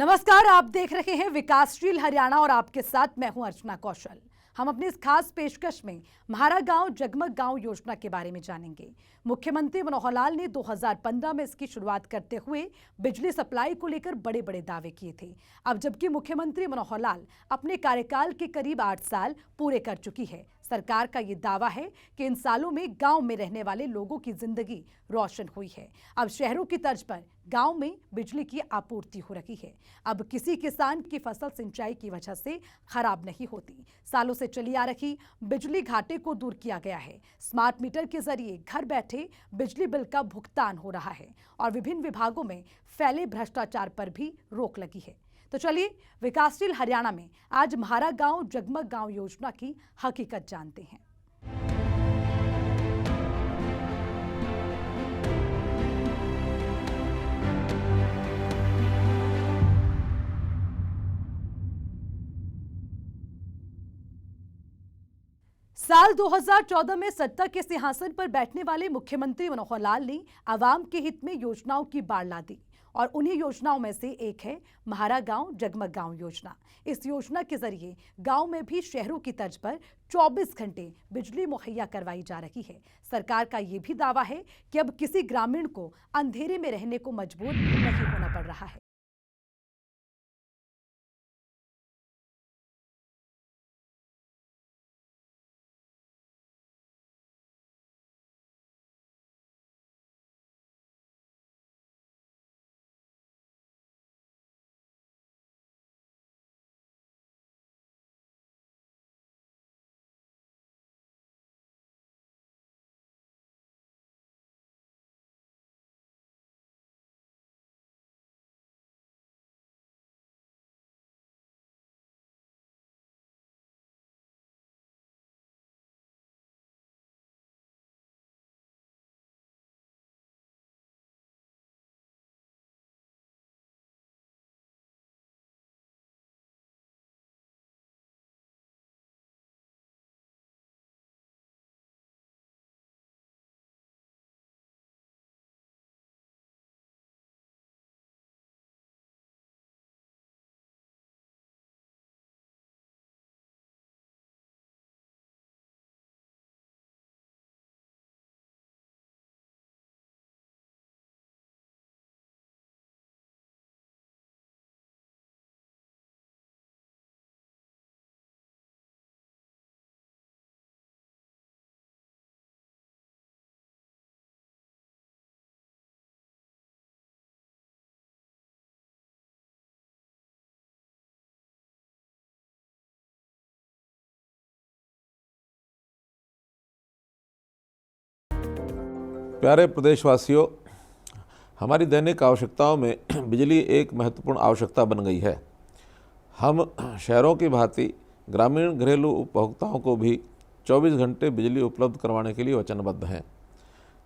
नमस्कार, आप देख रहे हैं विकासशील हरियाणा और आपके साथ मैं हूं अर्चना कौशल। हम अपनी इस खास पेशकश में म्हारा गांव जगमग गांव योजना के बारे में जानेंगे। मुख्यमंत्री मनोहर लाल ने 2015 में इसकी शुरुआत करते हुए बिजली सप्लाई को लेकर बड़े बड़े दावे किए थे। अब जबकि मुख्यमंत्री मनोहर लाल अपने कार्यकाल के करीब 8 साल पूरे कर चुकी है, सरकार का ये दावा है कि इन सालों में गांव में रहने वाले लोगों की जिंदगी रोशन हुई है। अब शहरों की तर्ज पर गांव में बिजली की आपूर्ति हो रही है। अब किसी किसान की फसल सिंचाई की वजह से खराब नहीं होती। सालों से चली आ रही बिजली घाटे को दूर किया गया है। स्मार्ट मीटर के जरिए घर बैठे बिजली बिल का भुगतान हो रहा है और विभिन्न विभागों में फैले भ्रष्टाचार पर भी रोक लगी है। तो चलिए विकासशील हरियाणा में आज म्हारा गांव जगमग गांव योजना की हकीकत जानते हैं। साल 2014 में सत्ता के सिंहासन पर बैठने वाले मुख्यमंत्री मनोहर लाल ने आवाम के हित में योजनाओं की बाढ़ ला दी और उन्हीं योजनाओं में से एक है म्हारा गांव जगमग गांव योजना। इस योजना के जरिए गांव में भी शहरों की तर्ज पर 24 घंटे बिजली मुहैया करवाई जा रही है। सरकार का यह भी दावा है कि अब किसी ग्रामीण को अंधेरे में रहने को मजबूर नहीं होना पड़ रहा है। प्यारे प्रदेशवासियों, हमारी दैनिक आवश्यकताओं में बिजली एक महत्वपूर्ण आवश्यकता बन गई है। हम शहरों की भांति ग्रामीण घरेलू उपभोक्ताओं को भी 24 घंटे बिजली उपलब्ध करवाने के लिए वचनबद्ध हैं।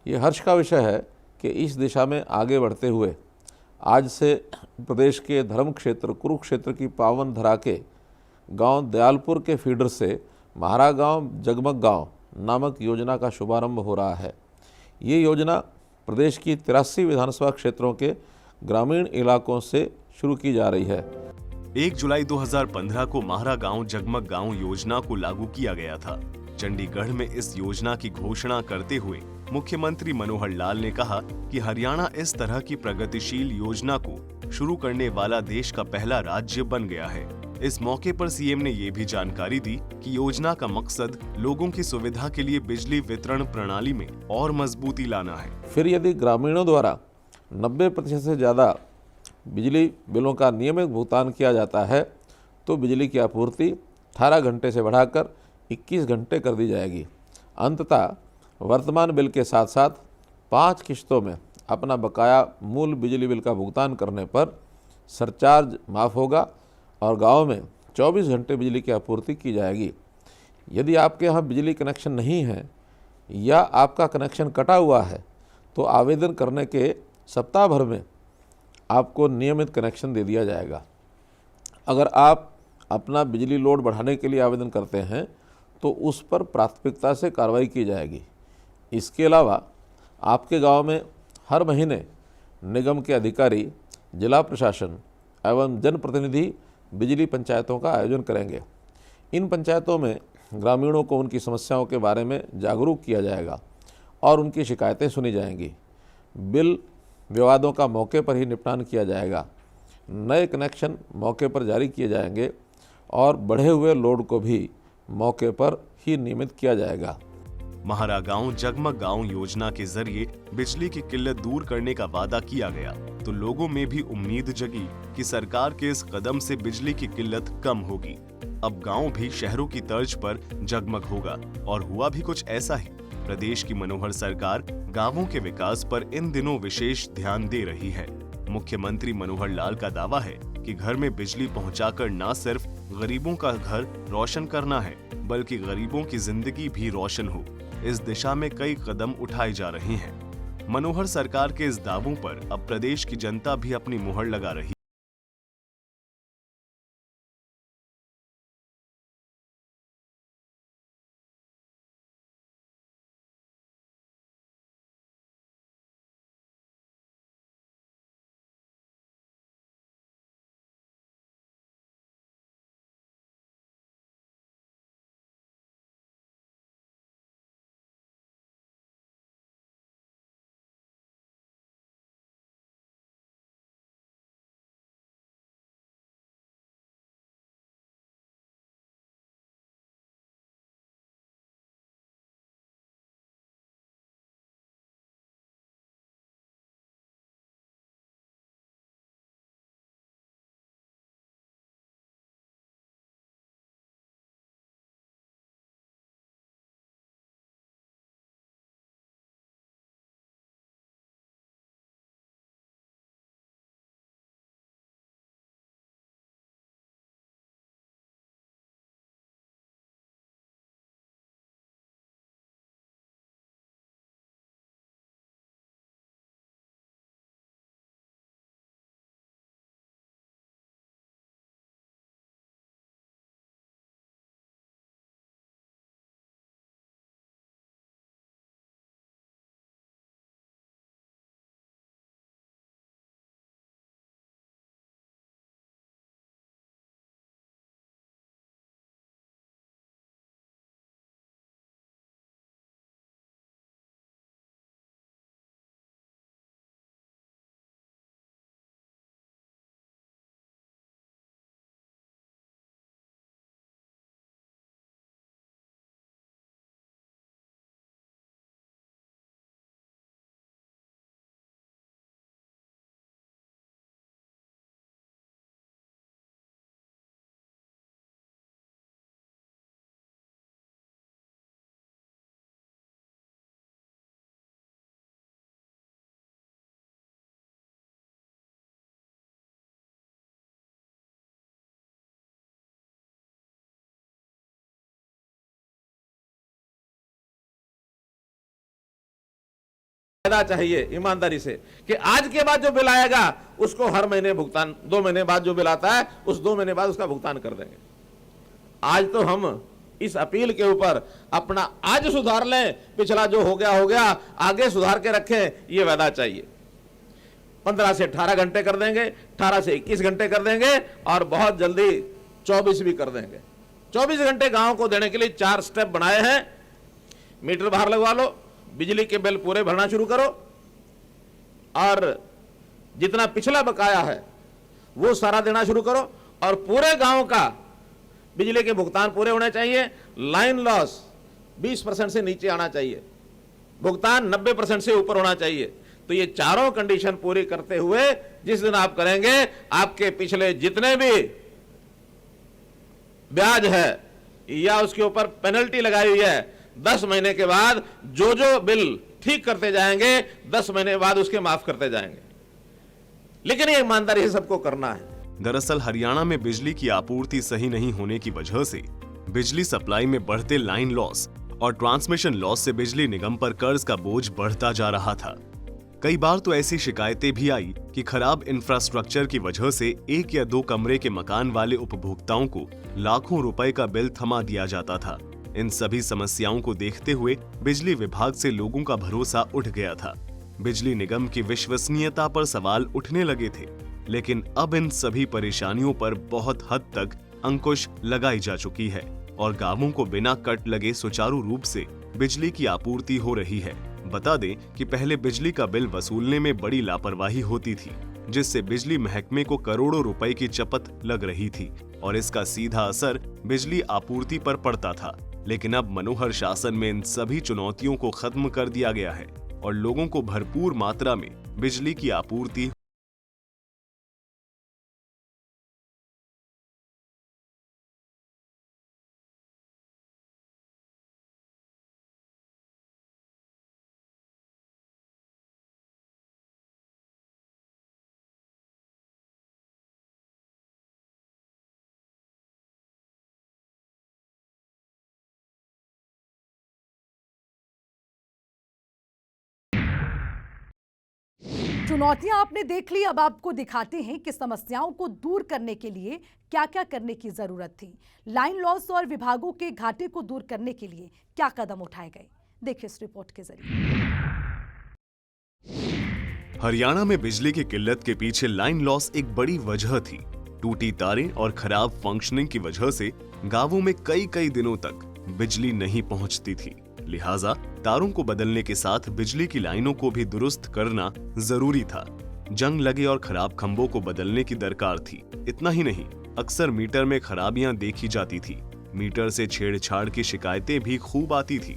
ये हर्ष का विषय है कि इस दिशा में आगे बढ़ते हुए आज से प्रदेश के धर्म क्षेत्र कुरुक्षेत्र की पावन धरा के गांव दयालपुर के फीडर से म्हारा गांव जगमग गांव नामक योजना का शुभारंभ हो रहा है। ये योजना प्रदेश की 83 विधानसभा क्षेत्रों के ग्रामीण इलाकों से शुरू की जा रही है। 1 जुलाई 2015 को म्हारा गांव जगमग गांव योजना को लागू किया गया था। चंडीगढ़ में इस योजना की घोषणा करते हुए मुख्यमंत्री मनोहर लाल ने कहा कि हरियाणा इस तरह की प्रगतिशील योजना को शुरू करने वाला देश का पहला राज्य बन गया है। इस मौके पर सीएम ने ये भी जानकारी दी कि योजना का मकसद लोगों की सुविधा के लिए बिजली वितरण प्रणाली में और मजबूती लाना है। फिर यदि ग्रामीणों द्वारा 90% से ज्यादा बिजली बिलों का नियमित भुगतान किया जाता है तो बिजली की आपूर्ति 18 घंटे से बढ़ाकर 21 घंटे कर दी जाएगी। अंततः वर्तमान बिल के साथ साथ 5 किश्तों में अपना बकाया मूल बिजली बिल का भुगतान करने पर सरचार्ज माफ़ होगा और गांव में 24 घंटे बिजली की आपूर्ति की जाएगी। यदि आपके यहाँ बिजली कनेक्शन नहीं है या आपका कनेक्शन कटा हुआ है तो आवेदन करने के सप्ताह भर में आपको नियमित कनेक्शन दे दिया जाएगा। अगर आप अपना बिजली लोड बढ़ाने के लिए आवेदन करते हैं तो उस पर प्राथमिकता से कार्रवाई की जाएगी। इसके अलावा आपके गांव में हर महीने निगम के अधिकारी, जिला प्रशासन एवं जनप्रतिनिधि बिजली पंचायतों का आयोजन करेंगे। इन पंचायतों में ग्रामीणों को उनकी समस्याओं के बारे में जागरूक किया जाएगा और उनकी शिकायतें सुनी जाएंगी। बिल विवादों का मौके पर ही निपटान किया जाएगा। नए कनेक्शन मौके पर जारी किए जाएंगे और बढ़े हुए लोड को भी मौके पर ही नियमित किया जाएगा। महारा गांव जगमग गांव योजना के जरिए बिजली की किल्लत दूर करने का वादा किया गया तो लोगों में भी उम्मीद जगी कि सरकार के इस कदम से बिजली की किल्लत कम होगी। अब गांव भी शहरों की तर्ज पर जगमग होगा और हुआ भी कुछ ऐसा ही। प्रदेश की मनोहर सरकार गांवों के विकास पर इन दिनों विशेष ध्यान दे रही है। मुख्यमंत्री मनोहर लाल का दावा है कि घर में बिजली पहुंचाकर न सिर्फ गरीबों का घर रोशन करना है बल्कि गरीबों की जिंदगी भी रोशन हो। इस दिशा में कई कदम उठाए जा रहे हैं। मनोहर सरकार के इस दावों पर अब प्रदेश की जनता भी अपनी मुहर लगा रही है। फायदा चाहिए ईमानदारी से कि आज के बाद जो बिल आएगा उसको हर महीने भुगतान, 2 महीने बाद जो बिल आता है उस 2 महीने बाद उसका भुगतान कर देंगे। आज तो हम इस अपील के ऊपर अपना आज सुधार लें, पिछला जो हो गया आगे सुधार के रखें, ये वादा चाहिए। 15 से 18 घंटे कर देंगे, 18 से 21 घंटे कर देंगे और बहुत जल्दी 24 भी कर देंगे। 24 घंटे गांव को देने के लिए 4 स्टेप बनाए हैं। मीटर बाहर लगवा लो, बिजली के बिल पूरे भरना शुरू करो और जितना पिछला बकाया है वो सारा देना शुरू करो और पूरे गांव का बिजली के भुगतान पूरे होने चाहिए। लाइन लॉस 20% से नीचे आना चाहिए, भुगतान 90% से ऊपर होना चाहिए। तो ये चारों कंडीशन पूरी करते हुए जिस दिन आप करेंगे, आपके पिछले जितने भी ब्याज है या उसके ऊपर पेनल्टी लगाई हुई है, 10 महीने के बाद जो बिल ठीक करते जाएंगे, 10 महीने बाद उसके माफ करते जाएंगे। लेकिन ये ईमानदारी से सबको करना है। दरअसल हरियाणा में बिजली की आपूर्ति सही नहीं होने की वजह से बिजली सप्लाई में बढ़ते लाइन लॉस और ट्रांसमिशन लॉस से बिजली निगम पर कर्ज का बोझ बढ़ता जा रहा था। कई बार तो ऐसी शिकायतें भी आई कि खराब इंफ्रास्ट्रक्चर की वजह से 1 या 2 कमरे के मकान वाले उपभोक्ताओं को लाखों रुपए का बिल थमा दिया जाता था। इन सभी समस्याओं को देखते हुए बिजली विभाग से लोगों का भरोसा उठ गया था। बिजली निगम की विश्वसनीयता पर सवाल उठने लगे थे। लेकिन अब इन सभी परेशानियों पर बहुत हद तक अंकुश लगाई जा चुकी है और गांवों को बिना कट लगे सुचारू रूप से बिजली की आपूर्ति हो रही है। बता दें कि पहले बिजली का बिल वसूलने में बड़ी लापरवाही होती थी, जिससे बिजली महकमे को करोड़ों रुपए की चपत लग रही थी और इसका सीधा असर बिजली आपूर्ति पर पड़ता था। लेकिन अब मनोहर शासन में इन सभी चुनौतियों को खत्म कर दिया गया है और लोगों को भरपूर मात्रा में बिजली की आपूर्ति चुनौतियां आपने देख ली, अब आपको दिखाते हैं कि समस्याओं को दूर करने के लिए क्या क्या करने की जरूरत थी। लाइन लॉस और विभागों के घाटे को दूर करने के लिए क्या कदम उठाए गए, देखिए इस रिपोर्ट के जरिए। हरियाणा में बिजली की किल्लत के पीछे लाइन लॉस एक बड़ी वजह थी। टूटी तारें और खराब फंक्शनिंग की वजह से गांवों में कई दिनों तक बिजली नहीं पहुंचती थी। लिहाजा तारों को बदलने के साथ बिजली की लाइनों को भी दुरुस्त करना जरूरी था। जंग लगे और खराब खंभों को बदलने की दरकार थी। इतना ही नहीं, अक्सर मीटर में खराबियां देखी जाती थी। मीटर से छेड़छाड़ की शिकायतें भी खूब आती थी।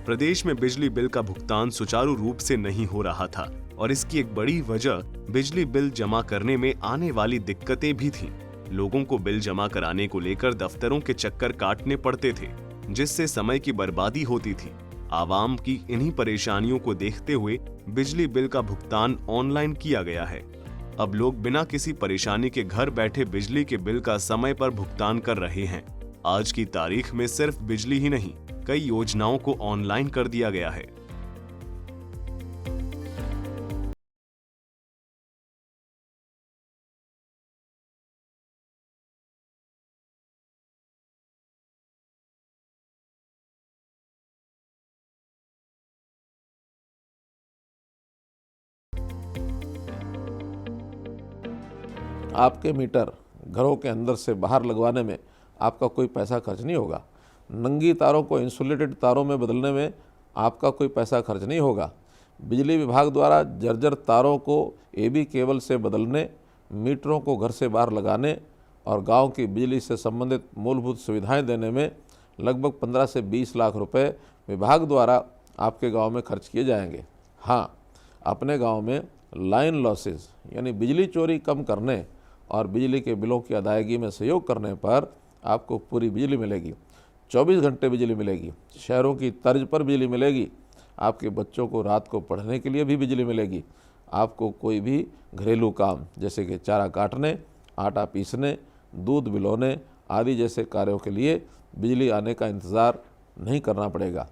प्रदेश में बिजली बिल का भुगतान सुचारू रूप से नहीं हो रहा था और इसकी एक बड़ी वजह बिजली बिल जमा करने में आने वाली दिक्कतें भी थीं। लोगों को बिल जमा कराने को लेकर दफ्तरों के चक्कर काटने पड़ते थे, जिससे समय की बर्बादी होती थी। आवाम की इन्हीं परेशानियों को देखते हुए बिजली बिल का भुगतान ऑनलाइन किया गया है। अब लोग बिना किसी परेशानी के घर बैठे बिजली के बिल का समय पर भुगतान कर रहे हैं। आज की तारीख में सिर्फ बिजली ही नहीं, कई योजनाओं को ऑनलाइन कर दिया गया है। आपके मीटर घरों के अंदर से बाहर लगवाने में आपका कोई पैसा खर्च नहीं होगा। नंगी तारों को इंसुलेटेड तारों में बदलने में आपका कोई पैसा खर्च नहीं होगा। बिजली विभाग द्वारा जर्जर तारों को एबी केबल से बदलने, मीटरों को घर से बाहर लगाने और गांव की बिजली से संबंधित मूलभूत सुविधाएं देने में लगभग 15 से 20 लाख रुपए विभाग द्वारा आपके गांव में खर्च किए जाएंगे। हाँ, अपने गांव में लाइन लॉसेस यानी बिजली चोरी कम करने और बिजली के बिलों की अदायगी में सहयोग करने पर आपको पूरी बिजली मिलेगी। 24 घंटे बिजली मिलेगी। शहरों की तर्ज पर बिजली मिलेगी। आपके बच्चों को रात को पढ़ने के लिए भी बिजली मिलेगी। आपको कोई भी घरेलू काम जैसे कि चारा काटने, आटा पीसने, दूध बिलोने आदि जैसे कार्यों के लिए बिजली आने का इंतज़ार नहीं करना पड़ेगा।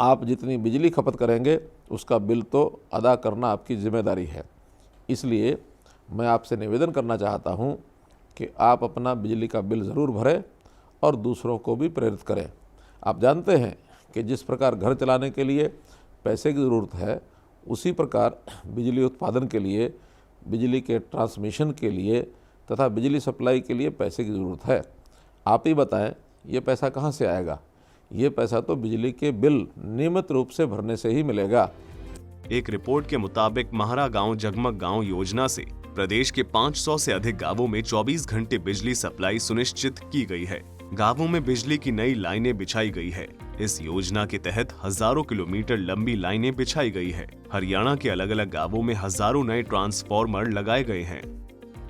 आप जितनी बिजली खपत करेंगे उसका बिल तो अदा करना आपकी जिम्मेदारी है। इसलिए मैं आपसे निवेदन करना चाहता हूं कि आप अपना बिजली का बिल ज़रूर भरें और दूसरों को भी प्रेरित करें। आप जानते हैं कि जिस प्रकार घर चलाने के लिए पैसे की ज़रूरत है, उसी प्रकार बिजली उत्पादन के लिए, बिजली के ट्रांसमिशन के लिए तथा बिजली सप्लाई के लिए पैसे की ज़रूरत है। आप ही बताएं, ये पैसा कहाँ से आएगा? ये पैसा तो बिजली के बिल नियमित रूप से भरने से ही मिलेगा। एक रिपोर्ट के मुताबिक महारा गांव जगमग गांव योजना से प्रदेश के 500 से अधिक गांवों में 24 घंटे बिजली सप्लाई सुनिश्चित की गई है। गांवों में बिजली की नई लाइनें बिछाई गई है। इस योजना के तहत हजारों किलोमीटर लंबी लाइनें बिछाई गई है। हरियाणा के अलग अलग गांवों में हजारों नए ट्रांसफार्मर लगाए गए हैं।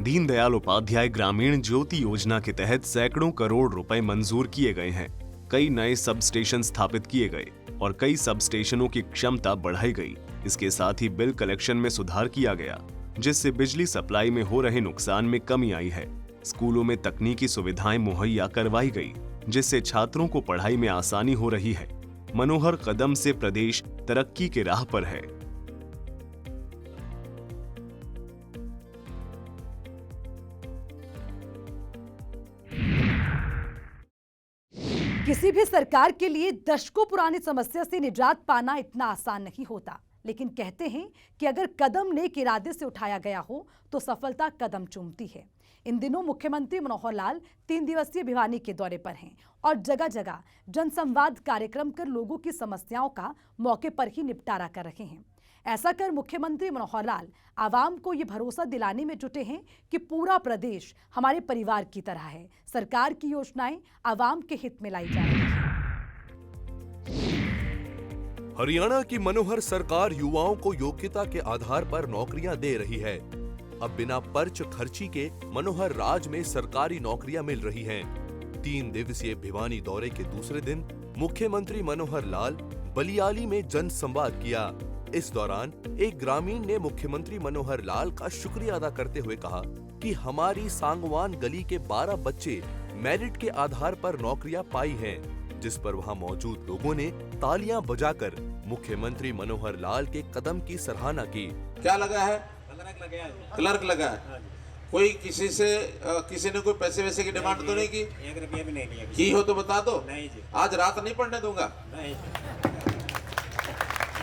दीनदयाल उपाध्याय ग्रामीण ज्योति योजना के तहत सैकड़ों करोड़ रुपए मंजूर किए गए हैं। कई नए सब स्टेशन स्थापित किए गए और कई सब स्टेशनों की क्षमता बढ़ाई गई। इसके साथ ही बिल कलेक्शन में सुधार किया गया, जिससे बिजली सप्लाई में हो रहे नुकसान में कमी आई है। स्कूलों में तकनीकी सुविधाएं मुहैया करवाई गई, जिससे छात्रों को पढ़ाई में आसानी हो रही है। मनोहर कदम से प्रदेश तरक्की के राह पर है। किसी भी सरकार के लिए दशकों पुरानी समस्या से निजात पाना इतना आसान नहीं होता। लेकिन कहते हैं कि अगर कदम नेक इरादे से उठाया गया हो तो सफलता कदम चूमती है। इन दिनों मुख्यमंत्री मनोहर लाल 3 दिवसीय भिवानी के दौरे पर हैं और जगह जगह जनसंवाद कार्यक्रम कर लोगों की समस्याओं का मौके पर ही निपटारा कर रहे हैं। ऐसा कर मुख्यमंत्री मनोहर लाल आवाम को ये भरोसा दिलाने में जुटे हैं कि पूरा प्रदेश हमारे परिवार की तरह है। सरकार की योजनाएं आवाम के हित में लाई जा रही हैं। हरियाणा की मनोहर सरकार युवाओं को योग्यता के आधार पर नौकरियां दे रही है। अब बिना पर्च खर्ची के मनोहर राज में सरकारी नौकरियां मिल रही हैं। 3 दिवसीय भिवानी दौरे के दूसरे दिन मुख्यमंत्री मनोहर लाल बलियाली में जन संवाद किया। इस दौरान एक ग्रामीण ने मुख्यमंत्री मनोहर लाल का शुक्रिया अदा करते हुए कहा कि हमारी सांगवान गली के 12 बच्चे मेरिट के आधार पर नौकरियां पाई हैं, जिस पर वहां मौजूद लोगों ने तालियां बजाकर मुख्यमंत्री मनोहर लाल के कदम की सराहना की। क्या लगा है? क्लर्क लगा है। कोई किसी ने कोई पैसे वैसे की डिमांड तो नहीं की? 1 रुपया भी नहीं लिया। की हो तो बता दो। नहीं जी। आज रात नहीं पढ़ने दूंगा। नहीं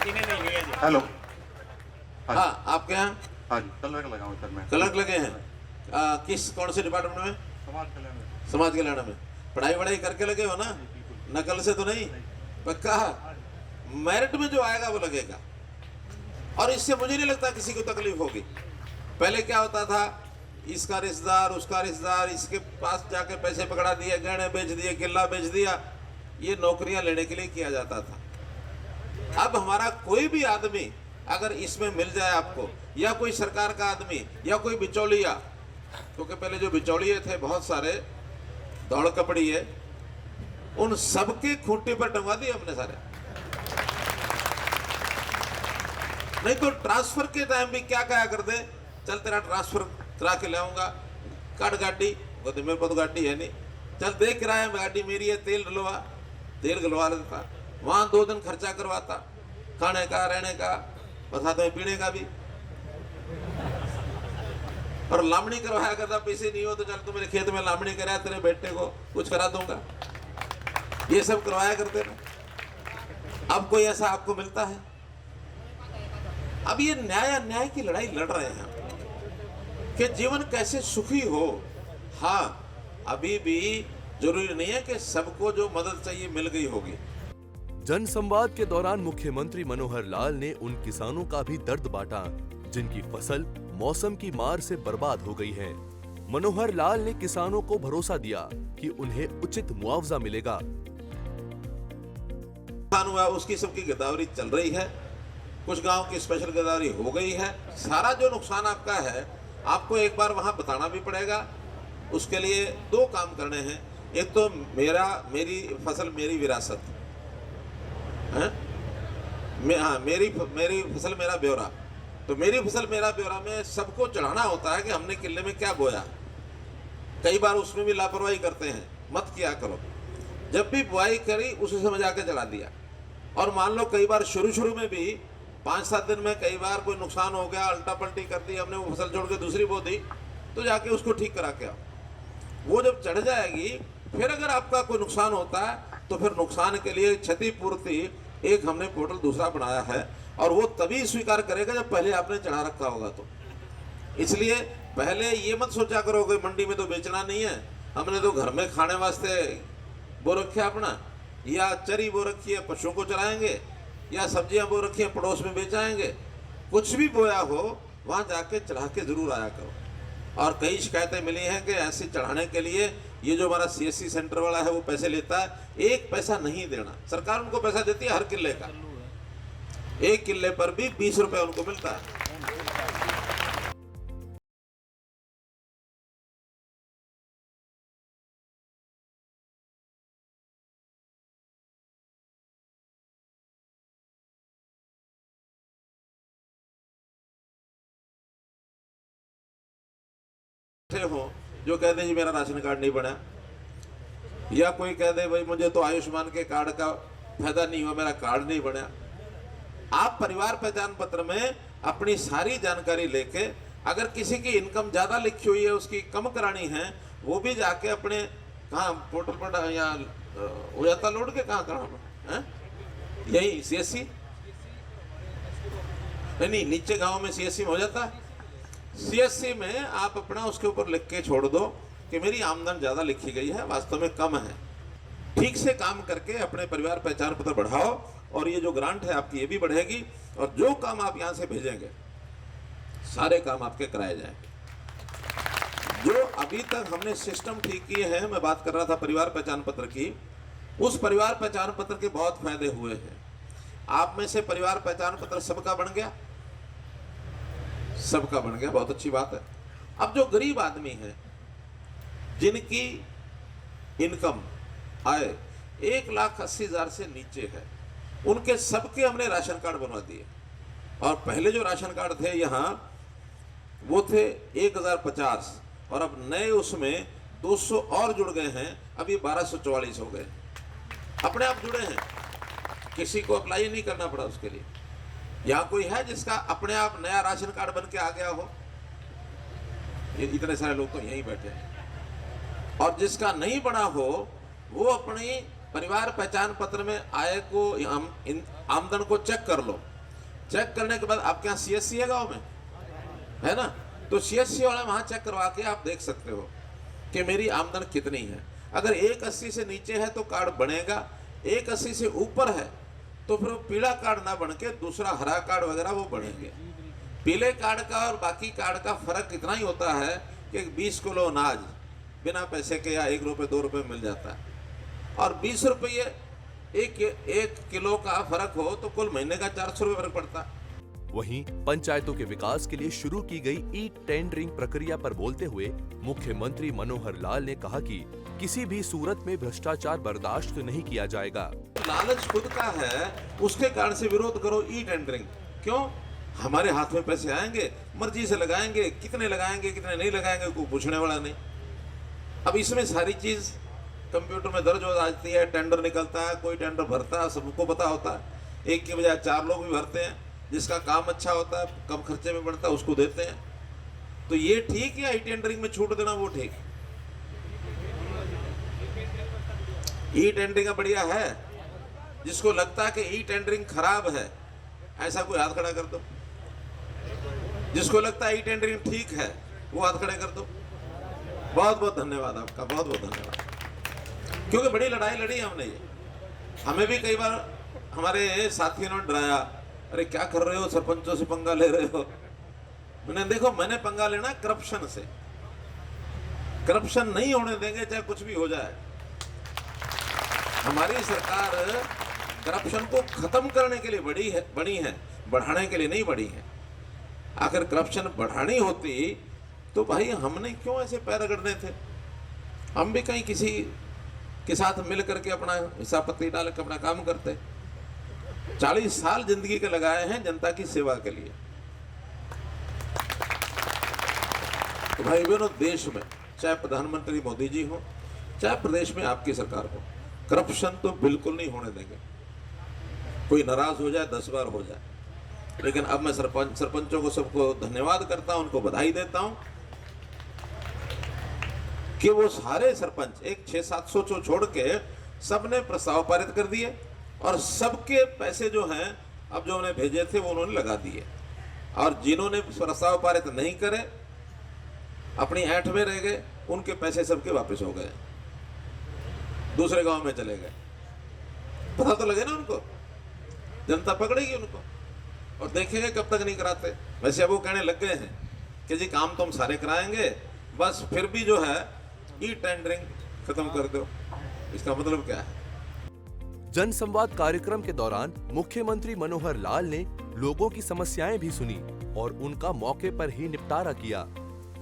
नहीं लिया जी। हेलो। हाँ, आपके यहाँ हाँ जी, क्लर्क लगा हूँ सर मैं। क्लर्क लगे हैं। कौन से डिपार्टमेंट में? समाज कल्याण में। समाज कल्याण में। पढ़ाई करके लगे हो ना? नकल से तो नहीं? पक्का? मेरिट में जो आएगा वो लगेगा और इससे मुझे नहीं लगता किसी को तकलीफ होगी। पहले क्या होता था, इसका रिश्तेदार उसका रिश्तेदार, इसके पास जाके पैसे पकड़ा दिए, गहने बेच दिए, किला बेच दिया। ये नौकरियां लेने के लिए किया जाता था। अब हमारा कोई भी आदमी अगर इसमें मिल जाए आपको, या कोई सरकार का आदमी या कोई बिचौलिया, क्योंकि पहले जो बिचौलिए थे बहुत सारे दौड़ कपड़ी है, उन सबके खूंटे पर टंगवा दिए हमने सारे। नहीं तो ट्रांसफर के टाइम भी क्या कहा करते, चल तेरा ट्रांसफर करा के लाऊंगा, काट गाड़ी, बोलते मेरे पास तो गाड़ी है नहीं, चल दे किराया, गाड़ी मेरी है, तेल गलवा देता, वहां 2 दिन खर्चा करवाता, खाने का, रहने का, बसाते में पीने का भी, और लामणी करवाया करता। पैसे नहीं हो तो चल तू मेरे खेत में लामणी कराया, तेरे बेटे को कुछ करा दूंगा। ये सब करवाया करते ना। अब कोई ऐसा आपको मिलता है? अब ये न्याय की लड़ाई लड़ रहे हैं कि जीवन कैसे सुखी हो। हाँ, अभी भी जरूरी नहीं है कि सबको जो मदद चाहिए मिल गई होगी। जन संवाद के दौरान मुख्यमंत्री मनोहर लाल ने उन किसानों का भी दर्द बांटा जिनकी फसल मौसम की मार से बर्बाद हो गई है। मनोहर लाल ने किसानों को भरोसा दिया कि उन्हें उचित मुआवजा मिलेगा। हुआ उसकी सबकी गिरदावरी चल रही है, कुछ गांव की स्पेशल गिरदावरी हो गई है। सारा जो नुकसान आपका है आपको एक बार वहां बताना भी पड़ेगा। उसके लिए 2 काम करने हैं। एक तो मेरी फसल मेरी विरासत है, मेरी फसल मेरा ब्यौरा। तो मेरी फसल मेरा ब्यौरा में सबको चढ़ाना होता है कि हमने किले में क्या बोया। कई बार उसमें भी लापरवाही करते हैं, मत किया करो। जब भी बुआई करी उसी समय जाके चढ़ा दिया। और मान लो कई बार शुरू में भी 5-7 दिन में कई बार कोई नुकसान हो गया, उल्टा पलटी कर दी हमने, वो फसल छोड़ के दूसरी बो दी, तो जाके उसको ठीक करा के आओ। वो जब चढ़ जाएगी, फिर अगर आपका कोई नुकसान होता है तो फिर नुकसान के लिए क्षतिपूर्ति एक हमने पोर्टल दूसरा बनाया है, और वो तभी स्वीकार करेगा जब पहले आपने चढ़ा रखा होगा। तो इसलिए पहले ये मत सोचा करो कि मंडी में तो बेचना नहीं है, हमने तो घर में खाने वास्ते बो रखे अपना, या चरी बो रखी है पशुओं को चलाएंगे, या सब्जियां बो रखी है पड़ोस में बेचाएंगे। कुछ भी बोया हो वहां जाके चढ़ा के जरूर आया करो। और कई शिकायतें मिली हैं कि ऐसे चढ़ाने के लिए ये जो हमारा CSC सेंटर वाला है वो पैसे लेता है। 1 पैसा नहीं देना, सरकार उनको पैसा देती है हर किले का। 1 किले पर भी 20 रुपए उनको मिलता है। हो जो कह दे जी मेरा राशन कार्ड नहीं बना, या कोई कह दे भाई मुझे तो आयुष्मान के कार्ड का फायदा नहीं हुआ, मेरा कार्ड नहीं बना। आप परिवार पहचान पत्र में अपनी सारी जानकारी लेके, अगर किसी की इनकम ज्यादा लिखी हुई है उसकी कम करानी है, वो भी जाके अपने कहाँ पोर्टल पर या हो जाता लोड के कहाँ कराना है, यही CSC नहीं, नीचे गांव में सीएससी में हो जाता है। सीएससी में आप अपना उसके ऊपर लिख के छोड़ दो कि मेरी आमदन ज़्यादा लिखी गई है, वास्तव में कम है। ठीक से काम करके अपने परिवार पहचान पत्र बढ़ाओ और ये जो ग्रांट है आपकी ये भी बढ़ेगी और जो काम आप यहाँ से भेजेंगे सारे काम आपके कराए जाएंगे। जो अभी तक हमने सिस्टम ठीक किए हैं, मैं बात कर रहा था परिवार पहचान पत्र की, उस परिवार पहचान पत्र के बहुत फायदे हुए हैं। आप में से परिवार पहचान पत्र सबका बन गया, सबका बन गया, बहुत अच्छी बात है। अब जो गरीब आदमी है जिनकी इनकम आय 1,80,000 से नीचे है, उनके सबके हमने राशन कार्ड बनवा दिए। और पहले जो राशन कार्ड थे यहाँ वो थे 1,050 और अब नए उसमें 200 और जुड़ गए हैं, अभी 1,244 हो गए। अपने आप जुड़े हैं, किसी को अप्लाई नहीं करना पड़ा उसके लिए। यहाँ कोई है जिसका अपने आप नया राशन कार्ड बन के आ गया हो? ये इतने सारे लोग तो यहीं बैठे हैं। और जिसका नहीं बना हो वो अपनी परिवार पहचान पत्र में आय को, आमदन को चेक कर लो। चेक करने के बाद आपके यहाँ सीएससी है गांव में, है ना? तो सीएससी वाला वहाँ चेक करवा के आप देख सकते हो कि मेरी आमदन कितनी है। अगर 1,80 से नीचे है तो कार्ड बनेगा, 1,80 से ऊपर है तो फिर पीला कार्ड ना बन के दूसरा हरा कार्ड वगैरह वो बनेंगे। पीले कार्ड का और बाकी कार्ड का फर्क इतना ही होता है कि 20 किलो अनाज बिना पैसे के या 1 रुपये 2 रुपये मिल जाता है, और 20 रुपये एक किलो का फर्क हो तो कुल महीने का 400 रुपये फर्क पड़ता है। वहीं पंचायतों के विकास के लिए शुरू की गई ई टेंडरिंग प्रक्रिया पर बोलते हुए मुख्यमंत्री मनोहर लाल ने कहा कि किसी भी सूरत में भ्रष्टाचार बर्दाश्त नहीं किया जाएगा। लालच खुद का है, उसके कारण से विरोध करो ई टेंडरिंग। क्यों? हमारे हाथ में पैसे आएंगे, मर्जी से लगाएंगे, कितने कितने नहीं लगाएंगे कोई पूछने वाला नहीं। अब इसमें सारी चीज कंप्यूटर में दर्ज हो जाती है, टेंडर निकलता है, कोई टेंडर भरता है, सबको पता होता है। एक की बजाय 4 लोग भी भरते हैं, जिसका काम अच्छा होता है, कम खर्चे में बढ़ता है, उसको देते हैं। तो ये ठीक है? ई टेंडरिंग में छूट देना वो ठीक है? ई टेंडरिंग बढ़िया है। जिसको लगता है कि ई टेंडरिंग खराब है, ऐसा कोई हाथ खड़ा कर दो। जिसको लगता है ई टेंडरिंग ठीक है, वो हाथ खड़े कर दो। बहुत बहुत धन्यवाद आपका, बहुत बहुत धन्यवाद। क्योंकि बड़ी लड़ाई लड़ी हमने ये। हमें भी कई बार हमारे साथियों ने डराया, अरे क्या कर रहे हो, सरपंचों से पंगा ले रहे हो। मैंने देखो, मैंने पंगा लेना करप्शन से। करप्शन नहीं होने देंगे चाहे कुछ भी हो जाए। हमारी सरकार करप्शन को खत्म करने के लिए बनी है, बढ़ाने के लिए नहीं बड़ी है। अगर करप्शन बढ़ानी होती तो भाई हमने क्यों ऐसे पैर रगड़ने थे? हम भी कहीं किसी के साथ मिल करके अपना हिसाब पत्ती डाल के अपना काम करते। 40 साल जिंदगी के लगाए हैं जनता की सेवा के लिए। तो भाई बहनों, देश में चाहे प्रधानमंत्री मोदी जी हो, चाहे प्रदेश में आपकी सरकार हो, करप्शन तो बिल्कुल नहीं होने देंगे। कोई नाराज हो जाए 10 बार हो जाए, लेकिन अब मैं सरपंचों को सबको धन्यवाद करता हूं, उनको बधाई देता हूं कि वो सारे सरपंच एक 600-700 को छोड़ के सबने प्रस्ताव पारित कर दिए और सबके पैसे जो हैं अब जो उन्हें भेजे थे वो उन्होंने लगा दिए। और जिन्होंने प्रस्ताव पारित नहीं करे, अपनी ऐंठ में रह गए, उनके पैसे सबके वापस हो गए, दूसरे गांव में चले गए। पता तो लगे ना उनको, जनता पकड़ेगी उनको और देखेंगे कब तक नहीं कराते। वैसे अब वो कहने लग गए हैं कि जी काम तो हम सारे कराएंगे, बस फिर भी जो है ई टेंडरिंग खत्म कर दो। इसका मतलब क्या है? जनसंवाद कार्यक्रम के दौरान मुख्यमंत्री मनोहर लाल ने लोगों की समस्याएं भी सुनी और उनका मौके पर ही निपटारा किया।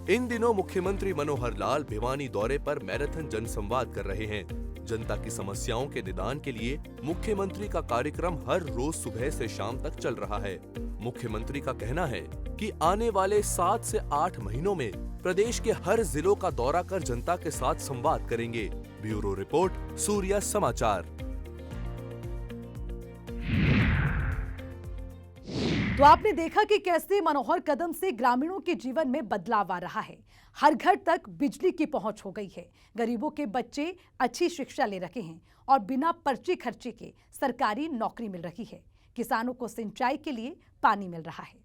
इन दिनों मुख्यमंत्री मनोहर लाल भिवानी दौरे पर मैराथन जनसंवाद कर रहे हैं। जनता की समस्याओं के निदान के लिए मुख्यमंत्री का कार्यक्रम हर रोज सुबह से शाम तक चल रहा है। मुख्यमंत्री का कहना है कि आने वाले 7 से 8 महीनों में प्रदेश के हर जिलों का दौरा कर जनता के साथ संवाद करेंगे। ब्यूरो रिपोर्ट, सूर्या समाचार। तो आपने देखा कि कैसे मनोहर कदम से ग्रामीणों के जीवन में बदलाव आ रहा है। हर घर तक बिजली की पहुंच हो गई है, गरीबों के बच्चे अच्छी शिक्षा ले रहे हैं और बिना पर्ची खर्चे के सरकारी नौकरी मिल रही है। किसानों को सिंचाई के लिए पानी मिल रहा है।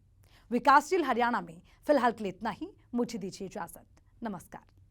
विकासशील हरियाणा में फिलहाल के लिए इतना ही। मुझे दीजिए इजाजत। नमस्कार।